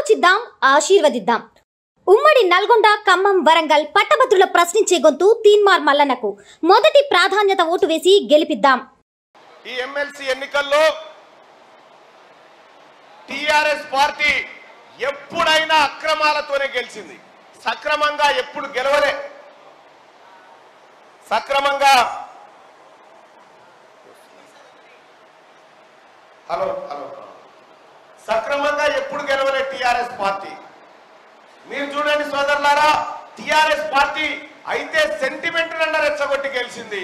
ఆలోచిద్దాం, ఆశీర్వదిద్దాం. ఉమ్మడి నల్గొండ, ఖమ్మం, వరంగల్ పట్టభద్రుల ప్రశ్నించే గొంతు తీన్మార్ మల్లన్నకు మొదటి ప్రాధాన్యత ఓటు వేసి గెలిపిద్దాం. ఈ ఎమ్మెల్సీ ఎన్నికల్లో టిఆర్ఎస్ పార్టీ ఎప్పుడైనా అక్రమాలతోనే గెలిచింది. సక్రమంగా ఎప్పుడు గెలవలే. సక్రమంగా సక్రమంగా ఎప్పుడు గెలవలే టిఆర్ఎస్ పార్టీ. మీరు చూడండి సోదరులారా, టిఆర్ఎస్ పార్టీ అయితే సెంటిమెంట్ నన్న రెచ్చగొట్టి గెలిచింది,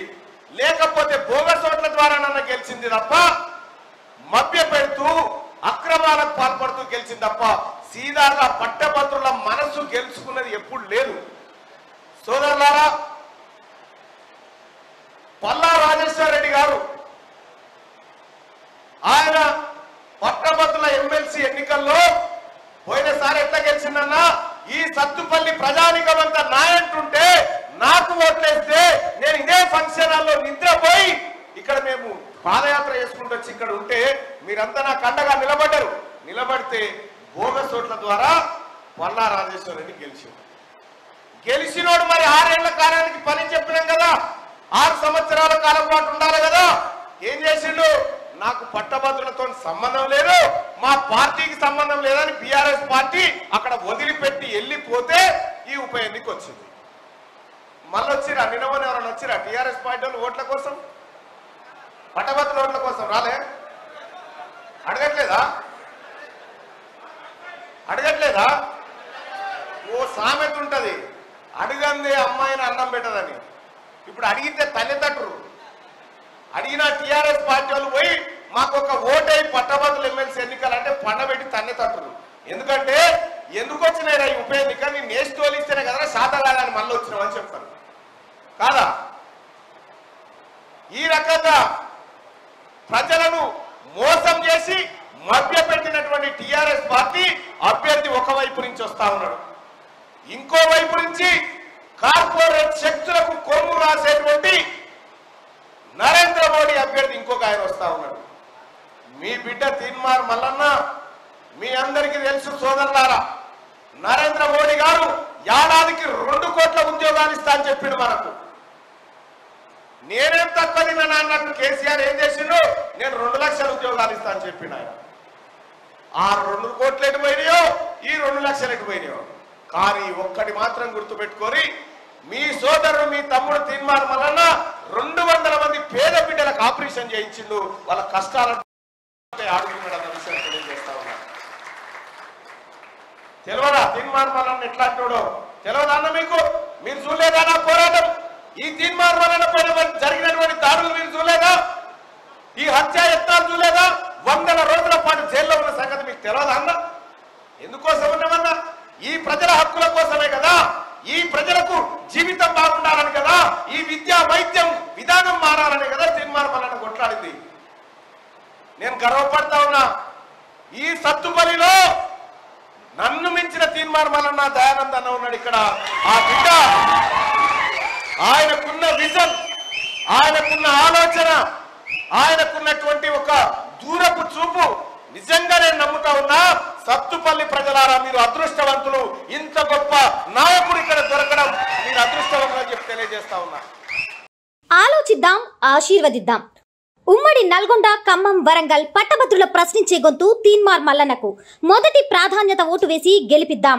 లేకపోతే బోగస్ ఓట్ల ద్వారా నన్న గెలిచింది తప్ప, మభ్య పెడుతూ అక్రమాలకు పాల్పడుతూ గెలిచింది తప్ప సీదాగా పట్టభద్రుల మనసు గెలుచుకున్నది ఎప్పుడు లేదు. సోదరులారా, పల్లా రాజేశ్వర రెడ్డి గారు ఆయన పట్టభద్రుల ఎమ్మెల్సీ ఎన్నికల్లో పోయినసారి ఎట్లా గెలిచిందన్నా, ఈ సత్తుపల్లి ప్రజానికమంతా నాయంటుంటే నాకు ఓట్లేస్తే నేను ఇదే ఫంక్షన్ హాల్లో నిద్రపోయి ఇక్కడ మేము పాదయాత్ర చేసుకుంటూ వచ్చి ఇక్కడ ఉంటే మీరంతా నా కండగా నిలబడ్డారు. నిలబడితే బోగస్ ఓట్ల ద్వారా పల్లా రాజేశ్వర రెడ్డి గెలిచినోడు మరి 6 ఏళ్ల కాలానికి పని చెప్పినాం కదా, 6 సంవత్సరాల కాలం పాటు ఉండాలి కదా. ఏం చేసిండు? నాకు పట్టభద్రులతో సంబంధం లేదు, మా పార్టీకి సంబంధం లేదని బీఆర్ఎస్ పార్టీ అక్కడ వదిలిపెట్టి వెళ్ళిపోతే ఈ ఉప ఎన్నిక వచ్చింది. మళ్ళీ వచ్చిరా? నిన్నమని ఎవరైనా వచ్చిరా టీఆర్ఎస్ పార్టీ వాళ్ళు ఓట్ల కోసం? పట్టభద్రుల ఓట్ల కోసం రాలే? అడగట్లేదా? ఓ సామెత ఉంటది, అడగందే అమ్మాయిని అన్నం పెట్టదని. ఇప్పుడు అడిగితే తల్లిదండ్రులు అడిగిన టిఆర్ఎస్ పార్టీ వాళ్ళు పోయి మాకు ఒక ఓటై పట్టభద్రుల ఎమ్మెల్సీ ఎన్నికలంటే పండబెట్టి తన్నేతట్టురు. ఎందుకంటే ఎందుకు వచ్చినాయి ఈ ఉప ఎన్నిక, నేను నేసి తోలిస్తేనే కదా శాత కాదని మళ్ళీ వచ్చినామని చెప్తారు కాదా. ఈ రకంగా ప్రజలను మోసం చేసి మభ్య పెట్టినటువంటి టిఆర్ఎస్ పార్టీ అభ్యర్థి ఒకవైపు నుంచి వస్తా ఉన్నాడు, ఇంకో వైపు నుంచి కార్పొరేట్ శక్తులకు కొమ్ము రాసేటువంటి నరేంద్ర మోడీ అభ్యర్థి ఇంకొక ఆయన వస్తా ఉన్నాడు. మీ బిడ్డ తీన్మార్ మల్లన్న మీ అందరికీ తెలుసు సోదరులారా, నరేంద్ర మోడీ గారు ఏడాదికి 2 కోట్ల ఉద్యోగాలు ఇస్తా అని చెప్పిండు మనకు. నేనేం తక్కువ తిన్నా అన్నట్టు కేసీఆర్ ఏం చేసిండు? నేను 2 లక్షల ఉద్యోగాలు ఇస్తా అని చెప్పిండు ఆయన. ఆ 2 కోట్లు ఎటు పోయినాయో, ఈ 2 లక్షలు ఎటు పోయినాయో. కానీ ఒక్కటి మాత్రం గుర్తుపెట్టుకొని, మీ సోదరుడు మీ తమ్ముడు తీన్మార్ మల్లన్న 200 మంది పేద బిడ్డలకు ఆపరేషన్ చేయించిండు, వాళ్ళ కష్టాలను ఆడుకున్నాడు అన్న విషయం తెలియజేస్తా ఉన్నా. తెలియదా తీన్మార్ మల్లన్న ఎట్లా అంటాడో? తెలియదా అన్న మీకు? మీరు చూడలేదా నా పోరాటం? ఈ తీన్మార్ మల్లన్న పైన జరిగినటువంటి దాడులు మీరు చూడలేదా? ఈ హత్యాయత్నాలు చూడలేదా? 100 రోజుల పాటు జైల్లో ఉన్న సంగతి మీకు తెలియదా అన్న? ఎందుకోసం ఉన్నామన్నా? ఈ ప్రజల హక్కుల కోసమే కదా, ఈ ప్రజలకు జీవితం బాగుండాలని కదా, ఈ విద్యా వైద్యం విధానం మారాలని కదా తీన్మార్ మల్లన్న కొట్లాడింది. నేను గర్వపడతా ఉన్నా, ఈ సత్తుపల్లిలో నన్ను మించిన తీన్మార్ మల్లన్న దయానంద్ అన్న ఉన్నాడు ఇక్కడ. ఆ బిడ్డ ఆయనకున్న విజన్, ఆయనకున్న ఆలోచన, ఆయనకున్నటువంటి ఒక దూరపు చూపు నిజంగా నేను నమ్ముతా ఉన్నా. సత్తుపల్లి ప్రజలారా, మీరు అదృష్టవంతులు. ఇంత గొప్ప నాయకుడు ఇక్కడ దొరకడం మీరు అదృష్టవంతులు అని చెప్పి తెలియజేస్తా ఉన్నా. ఆలోచిద్దాం, ఆశీర్వదిద్దాం. ఉమ్మడి నల్గొండ, ఖమ్మం, వరంగల్ పట్టభద్రుల ప్రశ్నించే గొంతు తీన్మార్ మల్లన్నకు మొదటి ప్రాధాన్యత ఓటు వేసి గెలిపిద్దాం.